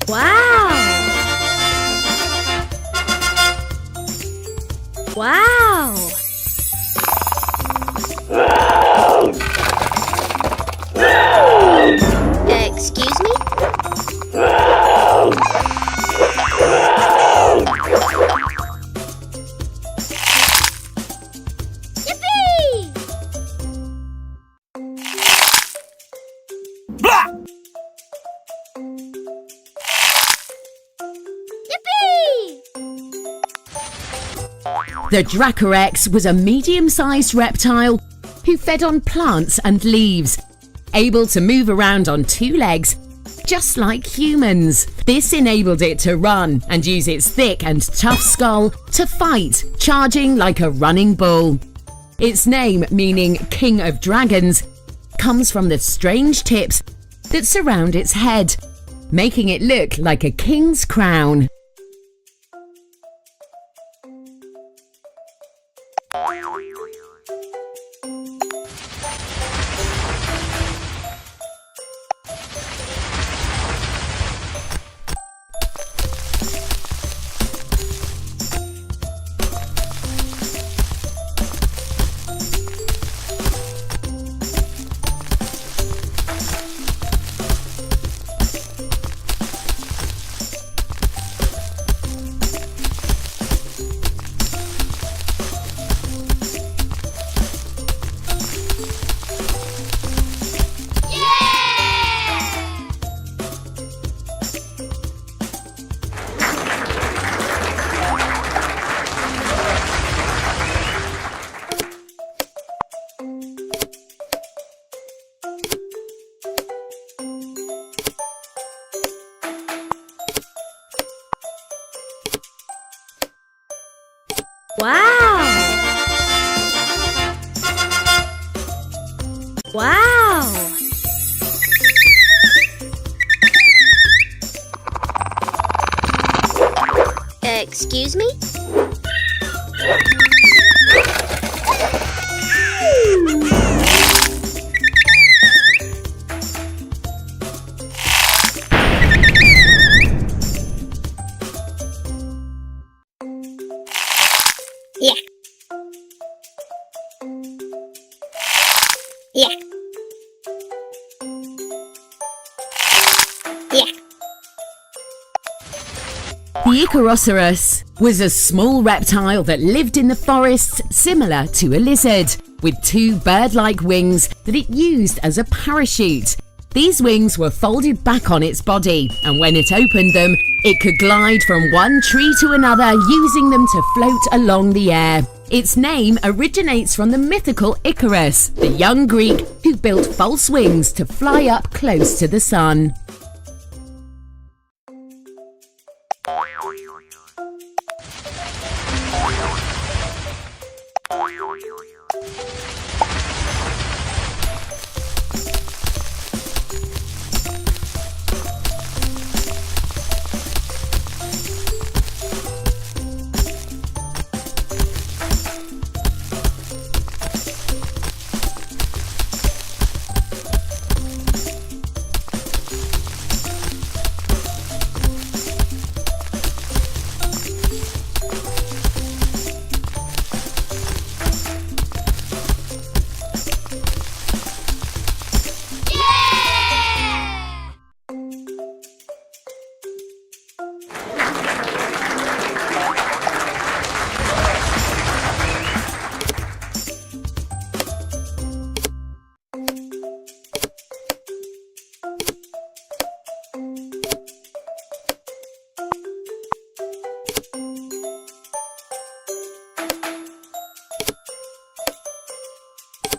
Wow! Wow! Excuse me? Yippee! Blah! Yippee! The Dracorex was a medium-sized reptile who fed on plants and leaves, able to move around on two legs, just like humans. This enabled it to run and use its thick and tough skull to fight, charging like a running bull. Its name, meaning King of Dragons, comes from the strange tips that surround its head, making it look like a king's crown. Wow! Wow! Excuse me? Yeah. Yeah. Yeah. The Ichorosaurus was a small reptile that lived in the forests, similar to a lizard, with two bird-like wings that it used as a parachute. These wings were folded back on its body, and when it opened them, it could glide from one tree to another, using them to float along the air. Its name originates from the mythical Icarus, the young Greek who built false wings to fly up close to the sun.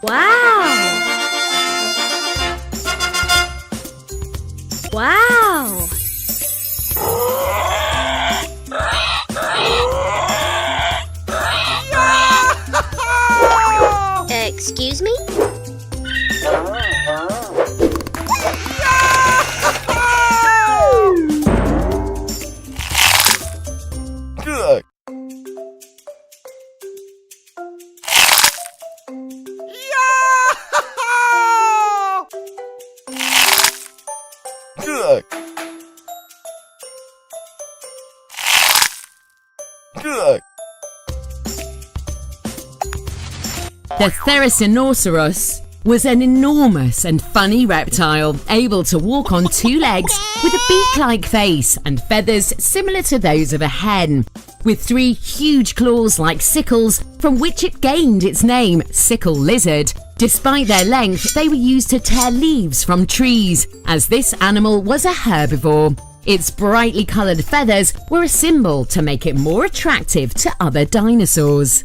Wow! Wow! Excuse me? Good. Good. The Therizinosaurus was an enormous and funny reptile able to walk on two legs with a beak-like face and feathers similar to those of a hen, with three huge claws like sickles from which it gained its name, sickle lizard. Despite their length, they were used to tear leaves from trees, as this animal was a herbivore. Its brightly coloured feathers were a symbol to make it more attractive to other dinosaurs.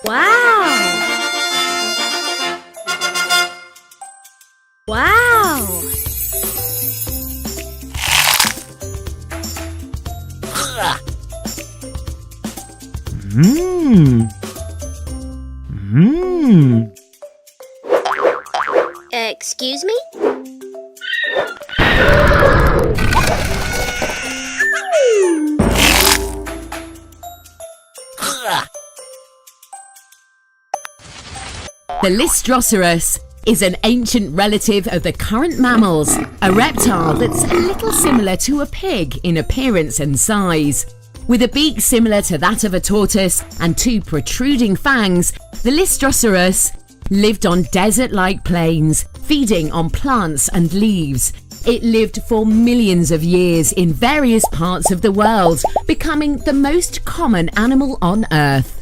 Wow! Wow! Excuse me? The Lystrosaurus is an ancient relative of the current mammals, a reptile that's a little similar to a pig in appearance and size. With a beak similar to that of a tortoise and two protruding fangs, the Lystrosaurus lived on desert-like plains, feeding on plants and leaves. It lived for millions of years in various parts of the world, becoming the most common animal on Earth.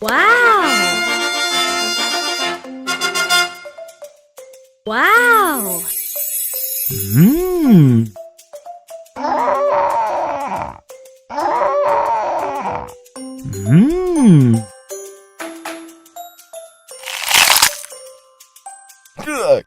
Wow! Wow! Good.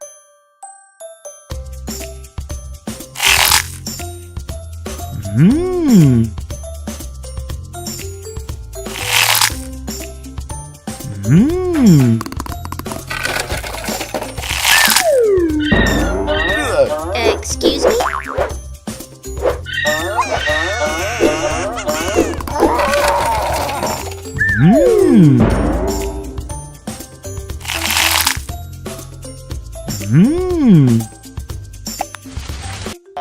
Excuse me?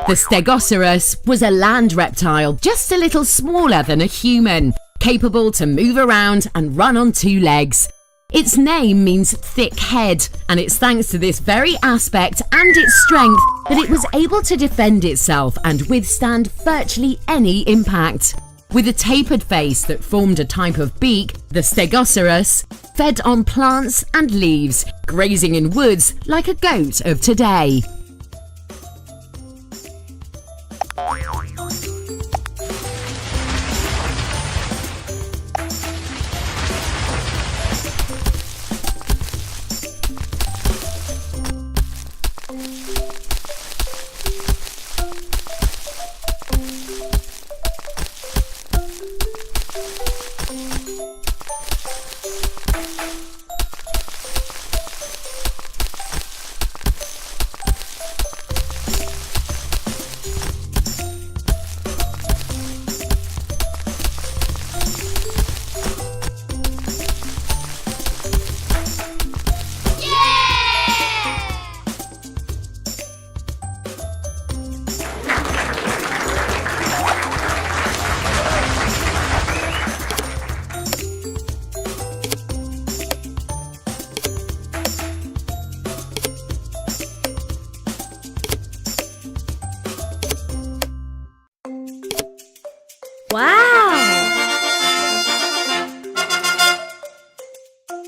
The Stegosaurus was a land reptile just a little smaller than a human, capable to move around and run on two legs. Its name means thick head, and it's thanks to this very aspect and its strength that it was able to defend itself and withstand virtually any impact. With a tapered face that formed a type of beak, the Stegosaurus fed on plants and leaves, grazing in woods like a goat of today. Wow!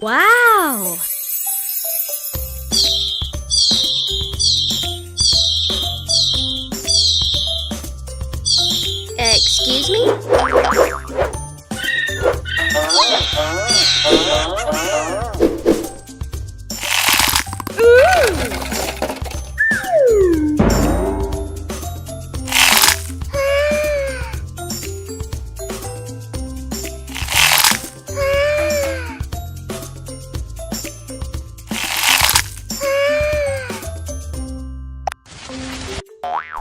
Wow! Excuse me?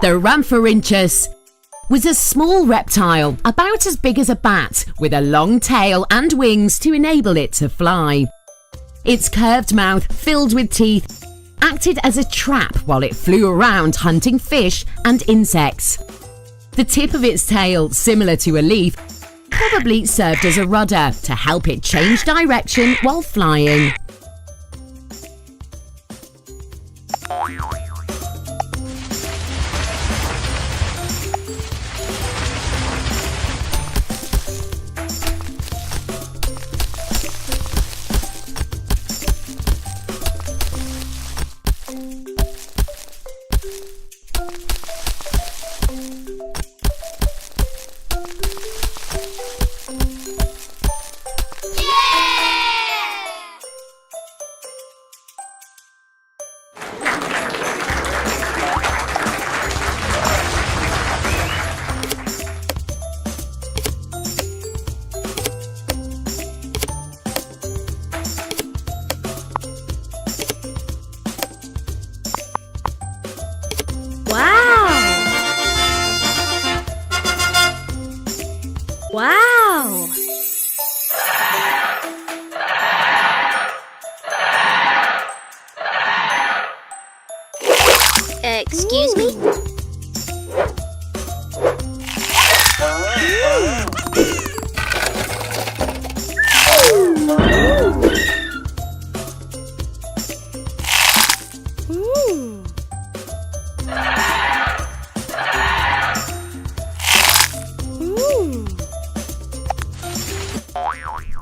The Rhamphorhynchus was a small reptile about as big as a bat with a long tail and wings to enable it to fly. Its curved mouth, filled with teeth, acted as a trap while it flew around hunting fish and insects. The tip of its tail, similar to a leaf, probably served as a rudder to help it change direction while flying. Wow! Excuse me?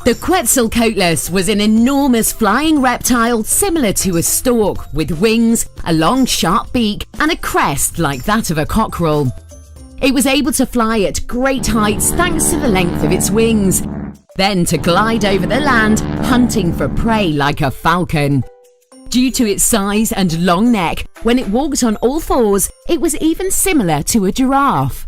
The Quetzalcoatlus was an enormous flying reptile similar to a stork, with wings, a long sharp beak and a crest like that of a cockerel. It was able to fly at great heights thanks to the length of its wings, then to glide over the land hunting for prey like a falcon. Due to its size and long neck, when it walked on all fours, it was even similar to a giraffe.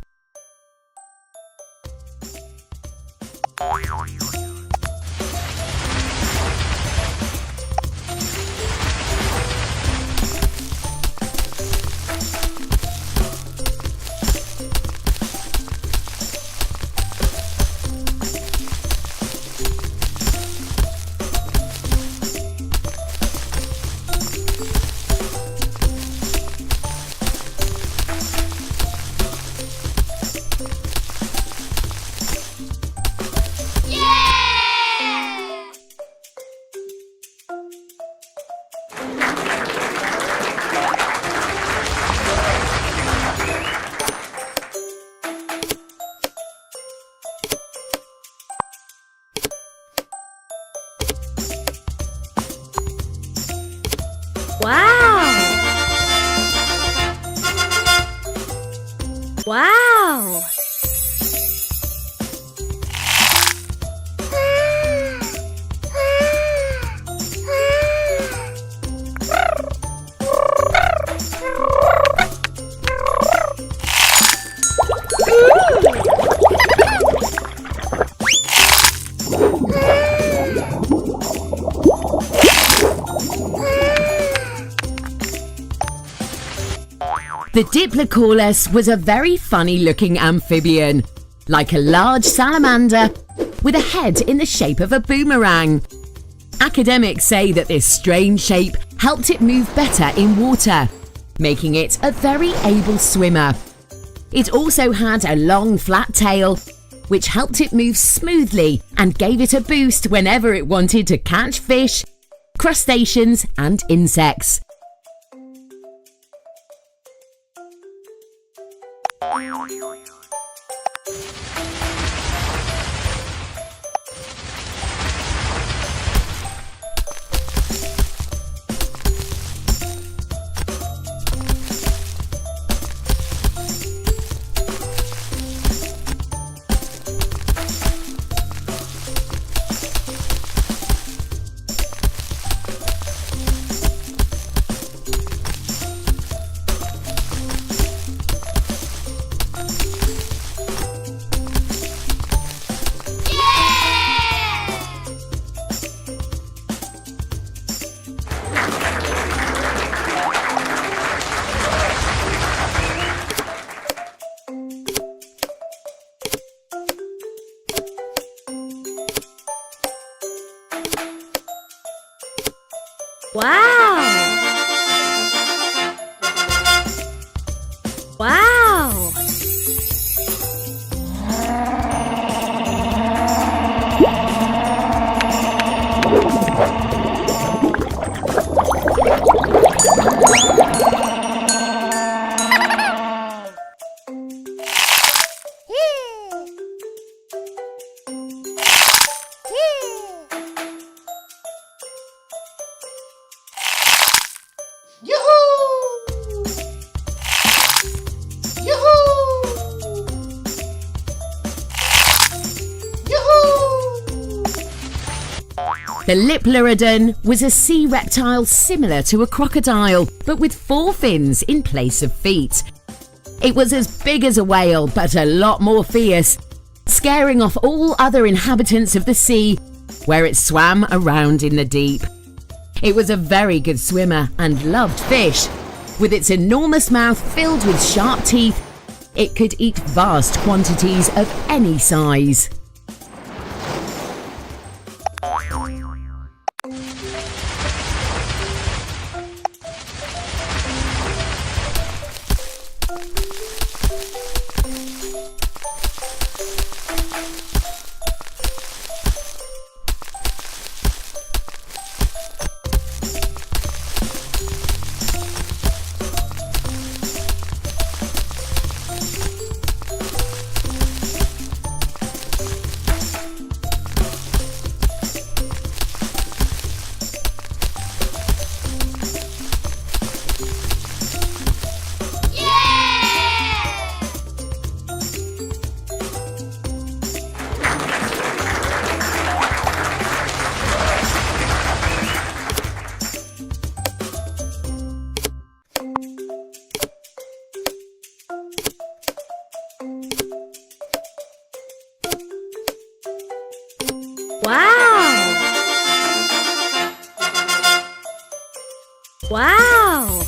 Wow! Wow! The Diplocaulus was a very funny-looking amphibian, like a large salamander with a head in the shape of a boomerang. Academics say that this strange shape helped it move better in water, making it a very able swimmer. It also had a long flat tail, which helped it move smoothly and gave it a boost whenever it wanted to catch fish, crustaceans and insects. Wow! Wow! The Lipluridon was a sea reptile similar to a crocodile, but with 4 fins in place of feet. It was as big as a whale, but a lot more fierce, scaring off all other inhabitants of the sea, where it swam around in the deep. It was a very good swimmer and loved fish. With its enormous mouth filled with sharp teeth, it could eat vast quantities of any size. Wow! Wow!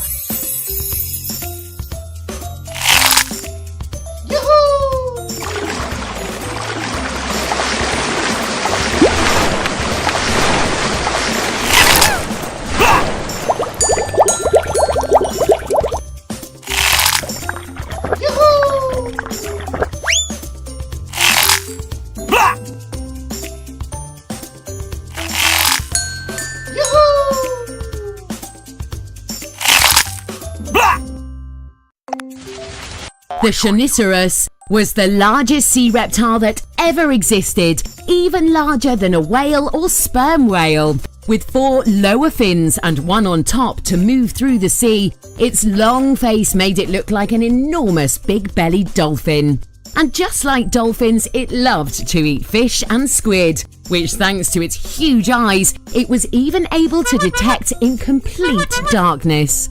The Shonisaurus was the largest sea reptile that ever existed, even larger than a whale or sperm whale. With 4 lower fins and 1 on top to move through the sea, its long face made it look like an enormous big-bellied dolphin. And just like dolphins, it loved to eat fish and squid, which thanks to its huge eyes, it was even able to detect in complete darkness.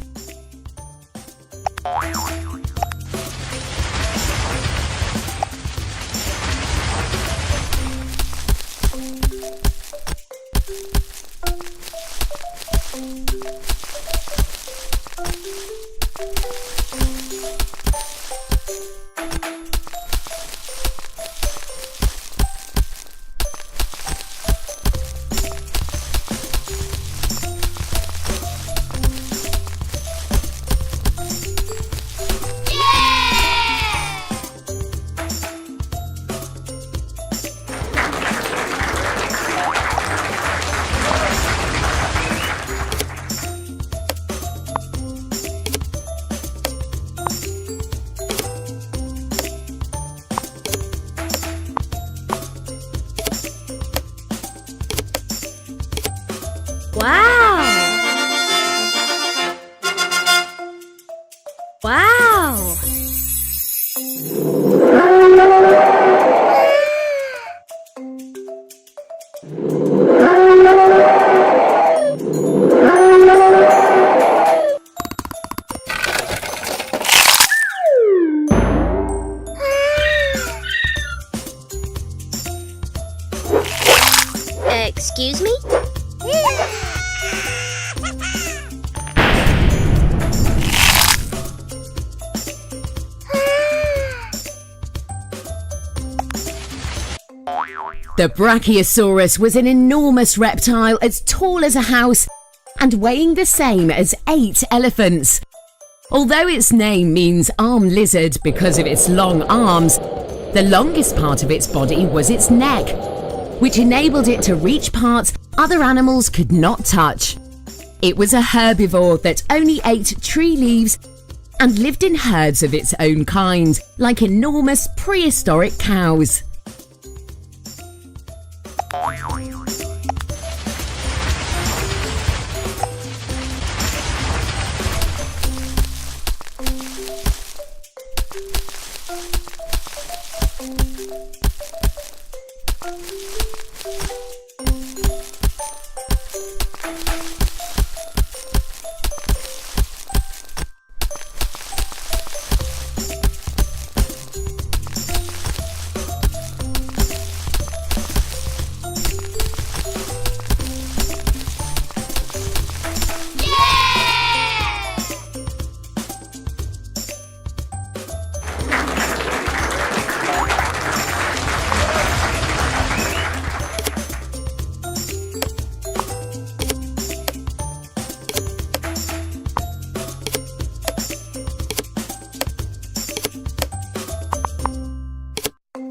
Wow! Wow! Excuse me? The Brachiosaurus was an enormous reptile as tall as a house and weighing the same as 8 elephants. Although its name means arm lizard because of its long arms, the longest part of its body was its neck, which enabled it to reach parts other animals could not touch. It was a herbivore that only ate tree leaves and lived in herds of its own kind, like enormous prehistoric cows.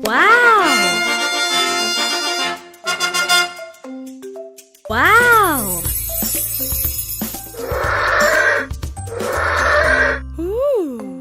Wow! Wow! Ooh.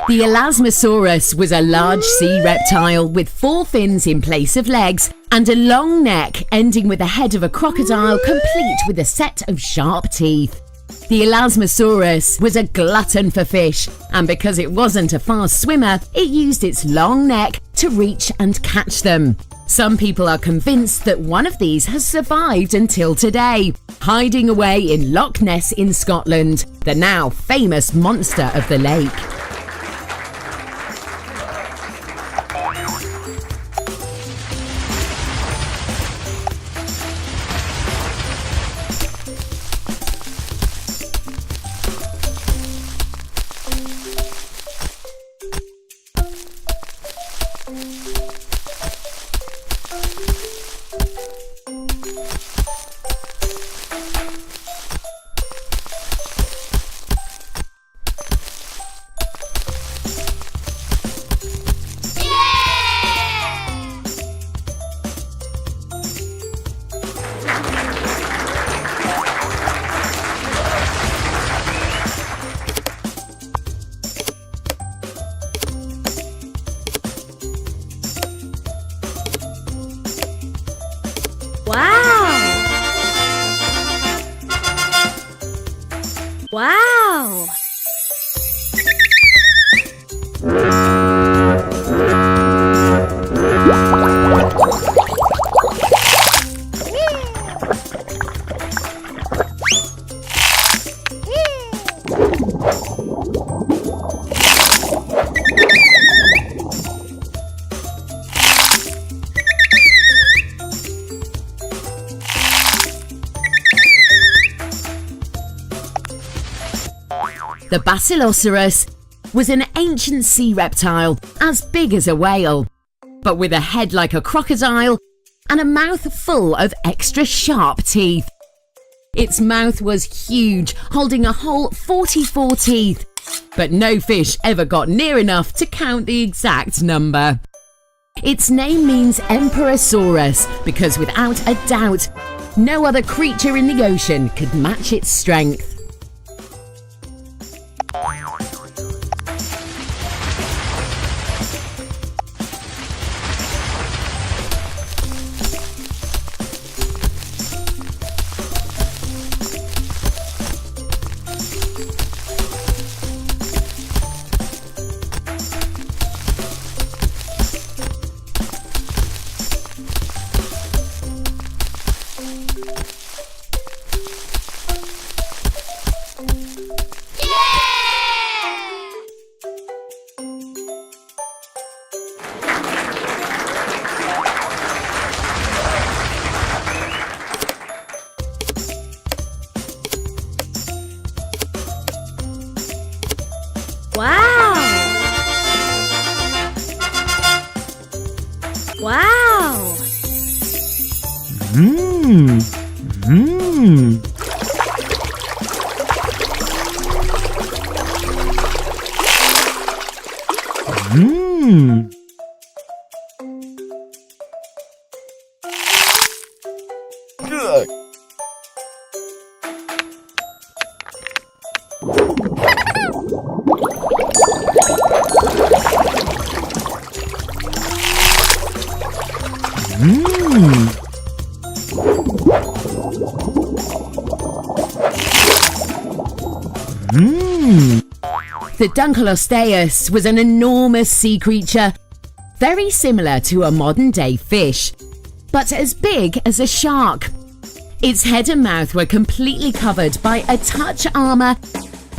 The Elasmosaurus was a large sea reptile with 4 fins in place of legs and a long neck ending with the head of a crocodile complete with a set of sharp teeth. The Elasmosaurus was a glutton for fish, and because it wasn't a fast swimmer, it used its long neck to reach and catch them. Some people are convinced that one of these has survived until today, hiding away in Loch Ness in Scotland, the now famous monster of the lake. Wow! Wow! The Basilosaurus was an ancient sea reptile as big as a whale, but with a head like a crocodile and a mouth full of extra sharp teeth. Its mouth was huge, holding a whole 44 teeth, but no fish ever got near enough to count the exact number. Its name means Emperosaurus because without a doubt, no other creature in the ocean could match its strength. Wow! Mmm. Mmm. Mmm. Good. Mmm. Mmm. The Dunkleosteus was an enormous sea creature, very similar to a modern-day fish, but as big as a shark. Its head and mouth were completely covered by a touch armor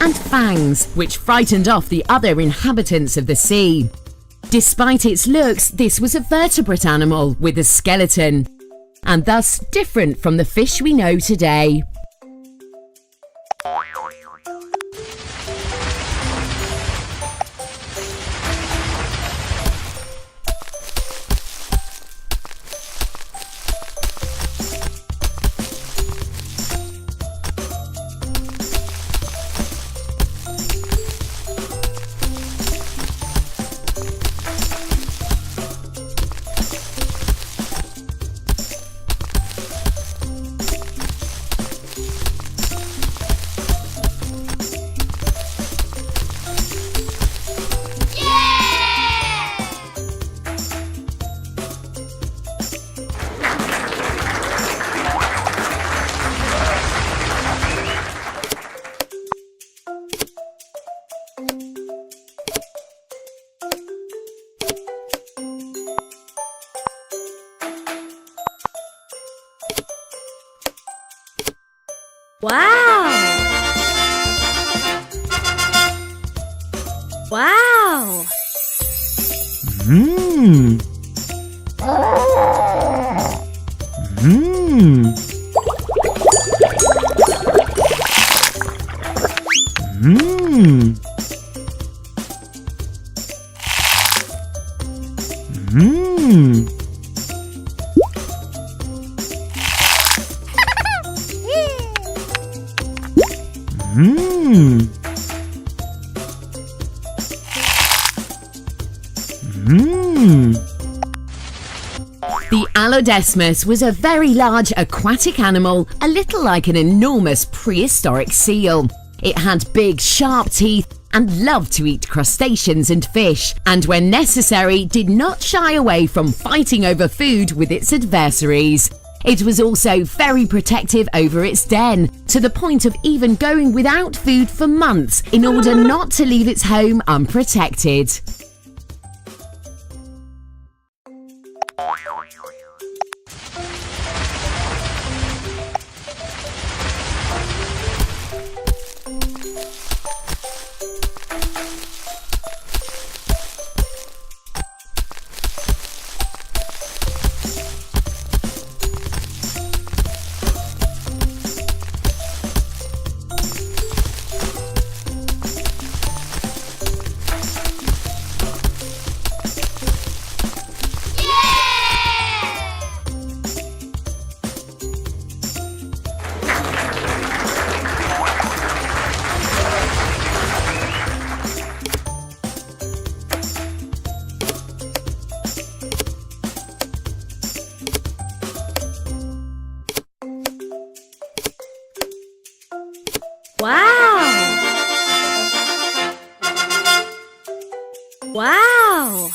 and fangs, which frightened off the other inhabitants of the sea. Despite its looks, this was a vertebrate animal with a skeleton, and thus different from the fish we know today. Wow! Wow! Mmm. Mmm. Mmm. Mmm. Mmm. Mmm. The Allodesmus was a very large aquatic animal, a little like an enormous prehistoric seal. It had big, sharp teeth and loved to eat crustaceans and fish, and when necessary, did not shy away from fighting over food with its adversaries. It was also very protective over its den, to the point of even going without food for months in order not to leave its home unprotected. Wow! Wow!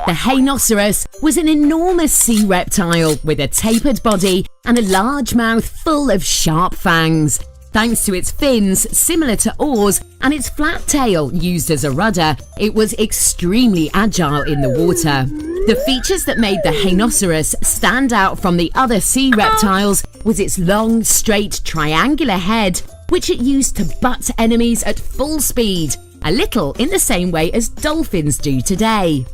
The Hainoceros was an enormous sea reptile with a tapered body and a large mouth full of sharp fangs. Thanks to its fins, similar to oars, and its flat tail used as a rudder, it was extremely agile in the water. The features that made the rhinoceros stand out from the other sea reptiles was its long, straight, triangular head, which it used to butt enemies at full speed, a little in the same way as dolphins do today.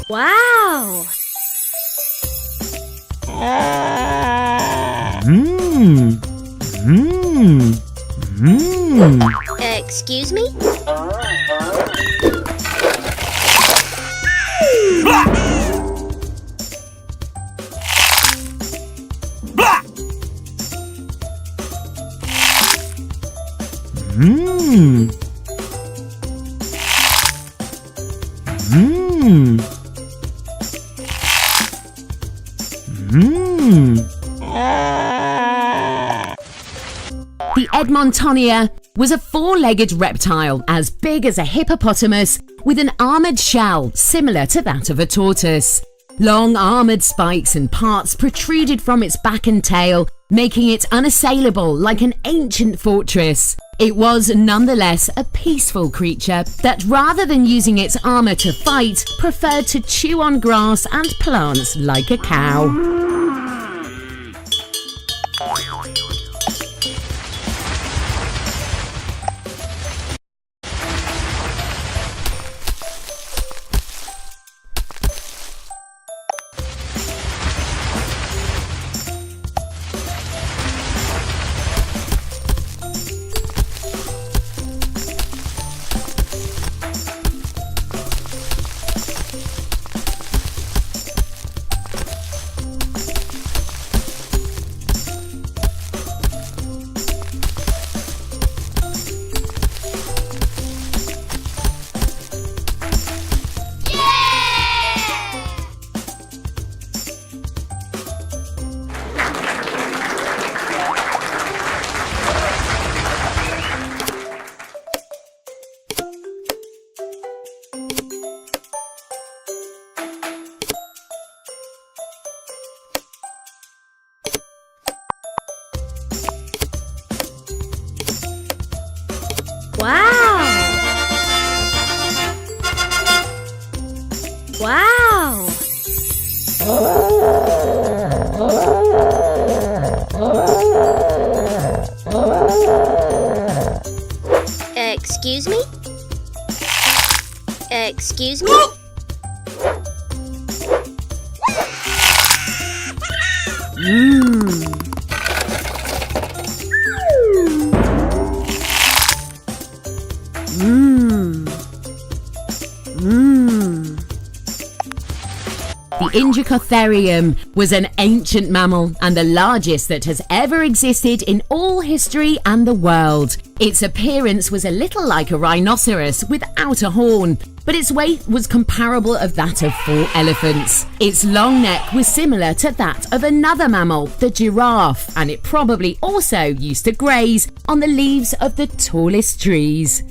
Wow! Excuse me? The Edmontonia was a four-legged reptile as big as a hippopotamus with an armoured shell similar to that of a tortoise. Long armoured spikes and parts protruded from its back and tail, making it unassailable like an ancient fortress. It was nonetheless a peaceful creature that, rather than using its armour to fight, preferred to chew on grass and plants like a cow. Wow! Wow! Excuse me? Excuse me? The Injucotherium was an ancient mammal and the largest that has ever existed in all history and the world. Its appearance was a little like a rhinoceros without a horn, but its weight was comparable of that of 4 elephants. Its long neck was similar to that of another mammal, the giraffe, and it probably also used to graze on the leaves of the tallest trees.